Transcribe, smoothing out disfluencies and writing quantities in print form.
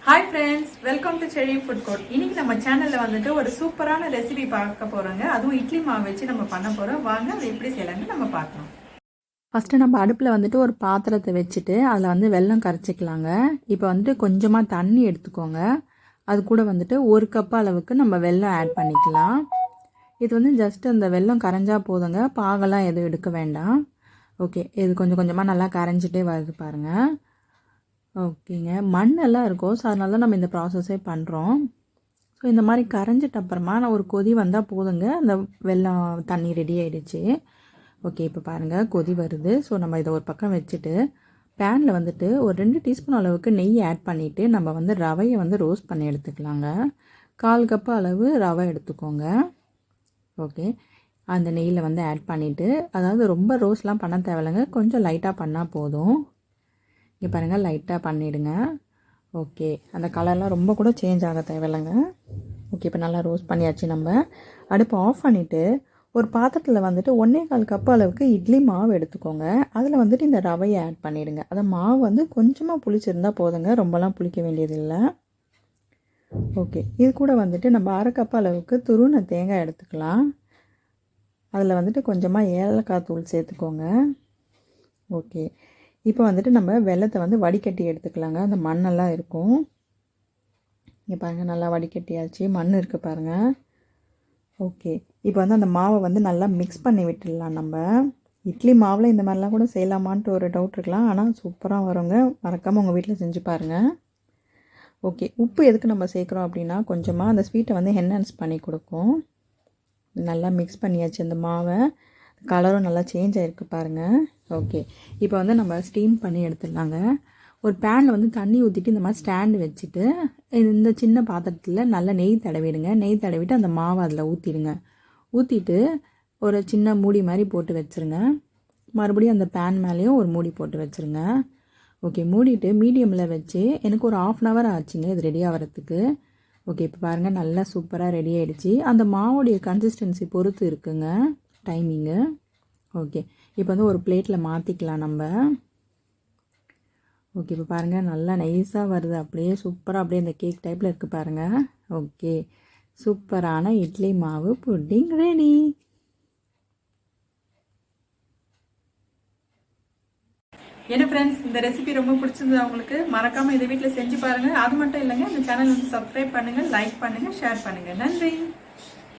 Hi friends, welcome to செடி food court. இன்னைக்கு நம்ம சேனலில் வந்துட்டு ஒரு சூப்பரான ரெசிபி பார்க்க போகிறோங்க. அதுவும் இட்லி மாவு வச்சு நம்ம பண்ண போகிறோம். வாங்க அது எப்படி செய்யலாங்கன்னு நம்ம பார்க்கலாம். ஃபஸ்ட்டு நம்ம அடுப்பில் வந்துட்டு ஒரு பாத்திரத்தை வச்சுட்டு அதில் வந்து வெல்லம் கரைச்சிக்கலாங்க. இப்போ வந்துட்டு கொஞ்சமாக தண்ணி எடுத்துக்கோங்க. அது கூட வந்துட்டு ஒரு கப் அளவுக்கு நம்ம வெல்லம் ஆட் பண்ணிக்கலாம். இது வந்து ஜஸ்ட் அந்த வெல்லம் கரைஞ்சா போதுங்க, பாகெல்லாம் எதுவும் எடுக்க வேண்டாம். ஓகே, இது கொஞ்சம் கொஞ்சமாக நல்லா கரைஞ்சிட்டே வருது பாருங்கள். ஓகேங்க, மண்ணெல்லாம் இருக்கும், ஸோ அதனால தான் நம்ம இந்த ப்ராசஸே பண்ணுறோம். ஸோ இந்த மாதிரி கரைஞ்சிட்ட அப்புறமா நான் ஒரு கொதி வந்தால் போதுங்க, அந்த வெல்லம் தண்ணி ரெடி ஆகிடுச்சு. ஓகே, இப்போ பாருங்கள் கொதி வருது. ஸோ நம்ம இதை ஒரு பக்கம் வச்சுட்டு பேனில் வந்துட்டு ஒரு 2 டீஸ்பூன் அளவுக்கு நெய் ஆட் பண்ணிவிட்டு நம்ம வந்து ரவையை வந்து ரோஸ்ட் பண்ணி எடுத்துக்கலாங்க. 1/4 கப்பு அளவு ரவை எடுத்துக்கோங்க. ஓகே, அந்த நெய்யில் வந்து ஆட் பண்ணிவிட்டு, அதாவது ரொம்ப ரோஸ்ட்லாம் பண்ண தேவையில்லைங்க, கொஞ்சம் லைட்டாக பண்ணால் போதும். இங்கே பாருங்கள், லைட்டாக பண்ணிவிடுங்க. ஓகே, அந்த கலர்லாம் ரொம்ப கூட சேஞ்ச் ஆக தேவையில்லைங்க. ஓகே, இப்போ நல்லா ரோஸ்ட் பண்ணியாச்சு. நம்ம அடுப்பை ஆஃப் பண்ணிவிட்டு ஒரு பாத்திரத்தில் வந்துட்டு 1/4 கப்பு அளவுக்கு இட்லி மாவு எடுத்துக்கோங்க. அதில் வந்துட்டு இந்த ரவையை ஆட் பண்ணிவிடுங்க. அந்த மாவு வந்து கொஞ்சமாக புளிச்சிருந்தா போதுங்க, ரொம்பலாம் புளிக்க வேண்டியதில்லை. ஓகே, இது கூட வந்துட்டு நம்ம 1/2 கப்பு அளவுக்கு துருவின தேங்காய் எடுத்துக்கலாம். அதில் வந்துட்டு கொஞ்சமாக ஏலக்காய் தூள் சேர்த்துக்கோங்க. ஓகே, இப்போ வந்துட்டு நம்ம வெல்லத்தை வந்து வடிகட்டி எடுத்துக்கலாங்க. அந்த மண்ணெல்லாம் இருக்கும். இங்கே பாருங்கள், நல்லா வடிகட்டியாச்சு, மண் இருக்குது பாருங்கள். ஓகே, இப்போ வந்து அந்த மாவை வந்து நல்லா மிக்ஸ் பண்ணி விட்டுடலாம். நம்ம இட்லி மாவில் இந்த மாதிரிலாம் கூட செய்யலாமான்ட்டு ஒரு டவுட் இருக்கலாம், ஆனால் சூப்பராக வருங்க. மறக்காமல் உங்கள் வீட்டில் செஞ்சு பாருங்கள். ஓகே, உப்பு எதுக்கு நம்ம சேர்க்குறோம் அப்படின்னா கொஞ்சமாக அந்த ஸ்வீட்டை வந்து என்ஹான்ஸ் பண்ணி கொடுக்கும். நல்லா மிக்ஸ் பண்ணியாச்சு அந்த மாவை, கலரும் நல்லா சேஞ்ச் ஆகிருக்கு பாருங்கள். ஓகே, இப்போ வந்து நம்ம ஸ்டீம் பண்ணி எடுத்துடலாங்க. ஒரு பேனில் வந்து தண்ணி ஊற்றிட்டு இந்த மாதிரி ஸ்டாண்டு வச்சுட்டு இந்த சின்ன பாத்திரத்தில் நல்லா நெய் தடவிடுங்க. நெய் தடவிட்டு அந்த மாவை அதில் ஊற்றிடுங்க. ஊற்றிட்டு ஒரு சின்ன மூடி மாதிரி போட்டு வச்சுருங்க. மறுபடியும் அந்த பேன் மேலேயும் ஒரு மூடி போட்டு வச்சுருங்க. ஓகே, மூடிட்டு மீடியமில் வச்சு எனக்கு ஒரு 1/2 hour ஆச்சுங்க இது ரெடி ஆகிறதுக்கு. ஓகே, இப்போ பாருங்கள், நல்லா சூப்பராக ரெடி ஆகிடுச்சு. அந்த மாவுடைய கன்சிஸ்டன்சி பொறுத்து இருக்குங்க டைமிங்கு. ஓகே, இப்போ வந்து ஒரு பிளேட்டில் மாற்றிக்கலாம் நம்ம. ஓகே, இப்போ பாருங்கள், நல்லா நைஸாக வருது, அப்படியே சூப்பராக அப்படியே இந்த கேக் டைப்பில் இருக்குது பாருங்கள். ஓகே, சூப்பரான இட்லி மாவு புட்டிங் ரெடி. என்ன ஃப்ரெண்ட்ஸ், இந்த ரெசிபி ரொம்ப பிடிச்சிருந்தது அவங்களுக்கு, மறக்காமல் இதை வீட்டில் செஞ்சு பாருங்கள். அது மட்டும் இல்லைங்க, இந்த சேனல் வந்து சப்ஸ்கிரைப் பண்ணுங்கள், லைக் பண்ணுங்கள், ஷேர் பண்ணுங்கள். நன்றி.